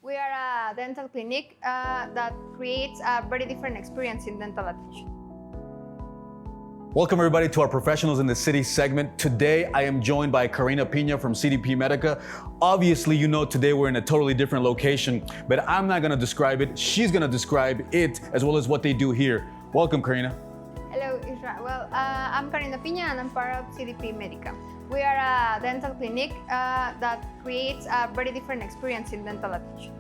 We are a dental clinic that creates a very different experience in dental attention. Welcome everybody to our Professionals in the City segment. Today I am joined by Karina Piña from CDP Medica. Obviously, you know today we're in a totally different location, but I'm not gonna describe it. She's gonna describe it as well as what they do here. Welcome, Karina. Hello, Isra. Well, I'm Karina Piña and I'm part of CDP Medica. We are a dental clinic that creates a very different experience in dental attention.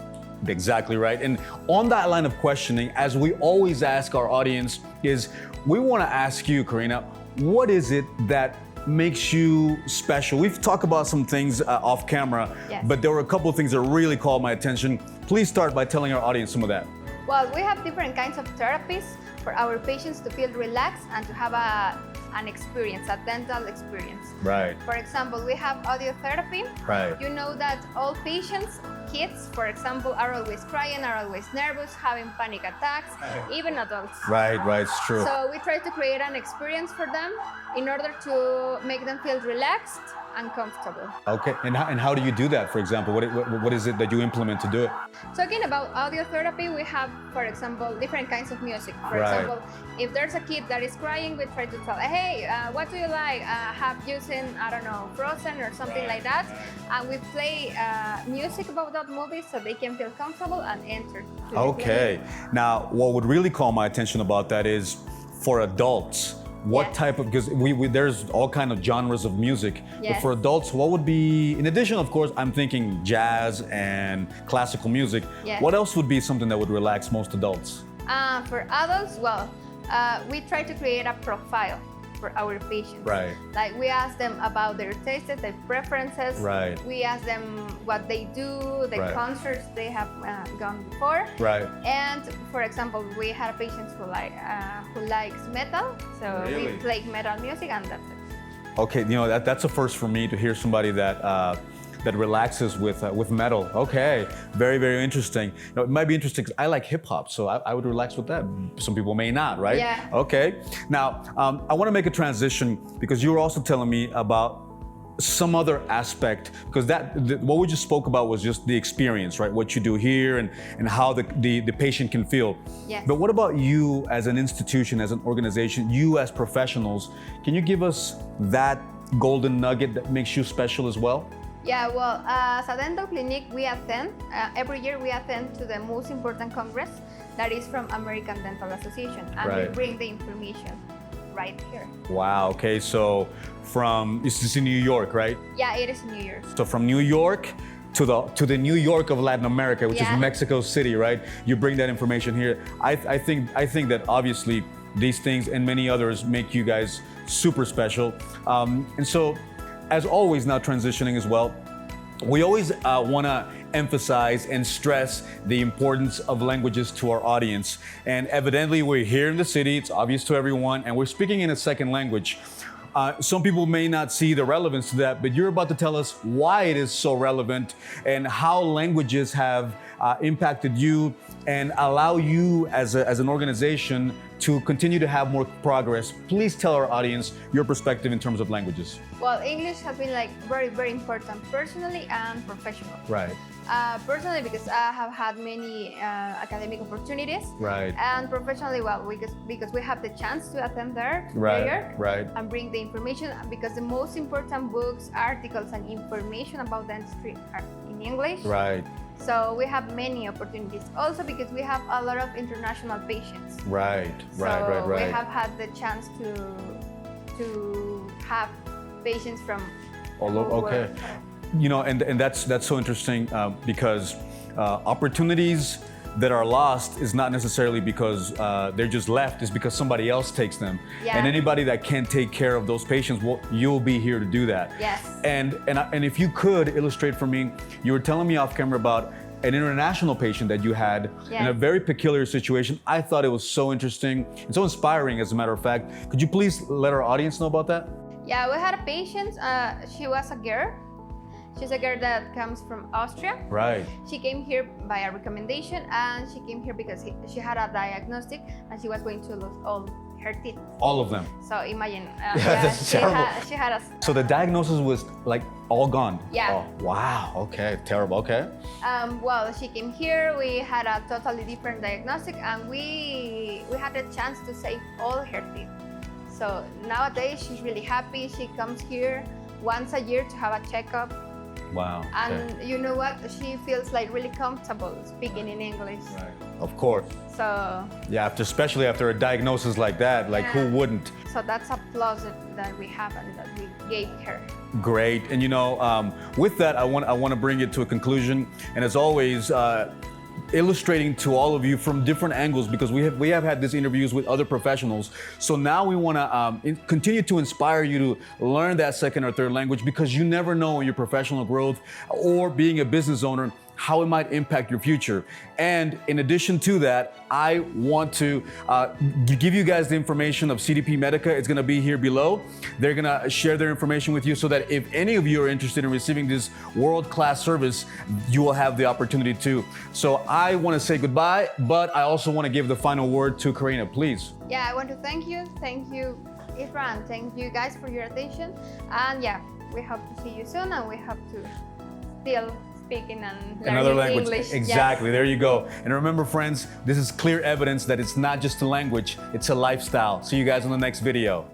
Exactly right. And on that line of questioning, as we always ask our audience, is we want to ask you, Karina, what is it that makes you special? We've talked about some things off camera, yes, but there were a couple of things that really called my attention. Please start by telling our audience some of that. Well, we have different kinds of therapies for our patients to feel relaxed and to have an experience, a dental experience. Right. For example, we have audio therapy. Right. You know that all patients, kids, for example, are always crying, are always nervous, having panic attacks, even adults. Right, it's true. So we try to create an experience for them in order to make them feel relaxed and comfortable. Okay, and how do you do that, for example? What is it that you implement to do it? Talking about audio therapy, we have, for example, different kinds of music. For Right. example, if there's a kid that is crying, we try to tell, hey, what do you like? Have you seen, I don't know, Frozen or something like that? And we play music about that movie so they can feel comfortable and enter. Okay, now what would really call my attention about that is for adults. What Yes. type of, because we there's all kind of genres of music, but Yes. for adults, what would be, in addition, of course, I'm thinking jazz and classical music. Yes. What else would be something that would relax most adults? For adults, well, we try to create a profile for our patients. Right. Like we ask them about their tastes, their preferences. Right. We ask them what they do, the Right. concerts they have gone before. Right. And for example, we had patients who likes metal, so Really? we play metal music, and that's it. Okay, you know that's a first for me to hear somebody that relaxes with metal. Okay, very interesting. You know, it might be interesting because I like hip hop, so I would relax with that. Some people may not, right? Yeah. Okay. Now I want to make a transition because you were also telling me about some other aspect, because what we just spoke about was just the experience, right? What you do here and how the patient can feel. Yes. But what about you as an institution, as an organization, you as professionals? Can you give us that golden nugget that makes you special as well? Yeah, well, as a dental clinic, we attend, every year we attend to the most important congress that is from American Dental Association, and Right. we bring the information right here. Wow, okay, so this is in New York, right? Yeah, it is New Year's. So from New York to the New York of Latin America, which Yeah. is Mexico City, right? You bring that information here. I think that obviously these things and many others make you guys super special. And so, as always, now transitioning as well, we always want to emphasize and stress the importance of languages to our audience. And evidently, we're here in the city, it's obvious to everyone, and we're speaking in a second language. Some people may not see the relevance to that, but you're about to tell us why it is so relevant and how languages have impacted you and allow you as an organization to continue to have more progress. Please tell our audience your perspective in terms of languages. Well, English has been like very important personally and professionally. Right. Personally, because I have had many academic opportunities. Right. And professionally, well, because we have the chance to attend there, to Right, there, right. and bring the information, because the most important books, articles, and information about dentistry are in English. Right. So we have many opportunities. Also because we have a lot of international patients. Right. So we have had the chance to have patients from All over. Okay. You know, and that's so interesting because opportunities that are lost is not necessarily because they're just left, it's because somebody else takes them. Yeah. And anybody that can't take care of those patients, well, you'll be here to do that. Yes. And if you could illustrate for me, you were telling me off camera about an international patient that you had in a very peculiar situation. I thought it was so interesting and so inspiring, as a matter of fact. Could you please let our audience know about that? Yeah, we had a patient, she was a girl. She's a girl that comes from Austria. Right. She came here by a recommendation, and she came here because she had a diagnostic and she was going to lose all her teeth. All of them. So imagine, that's terrible. She had a. So the diagnosis was like all gone. Yeah. Oh, wow. Okay. Terrible. Okay. Well, she came here. We had a totally different diagnostic, and we had a chance to save all her teeth. So nowadays she's really happy. She comes here once a year to have a checkup. Wow. And you know what? She feels like really comfortable speaking in English. Right. Of course. So Yeah. Especially after a diagnosis like that, like who wouldn't? so that's a plus that we have and that we gave her. Great. And with that, I want to bring it to a conclusion. And as always, illustrating to all of you from different angles, because we have had these interviews with other professionals. So now we want to continue to inspire you to learn that second or third language, because you never know in your professional growth or being a business owner how it might impact your future. And in addition to that, I want to give you guys the information of CDP Medica. It's going to be here below. They're going to share their information with you so that if any of you are interested in receiving this world-class service, you will have the opportunity to. So I want to say goodbye, but I also want to give the final word to Karina, please. Yeah, I want to thank you, Isra, and thank you guys for your attention. And yeah, we hope to see you soon, and we hope to still speaking and learning Another language. English. Exactly. Yes. There you go. And remember, friends, this is clear evidence that it's not just a language, it's a lifestyle. See you guys on the next video.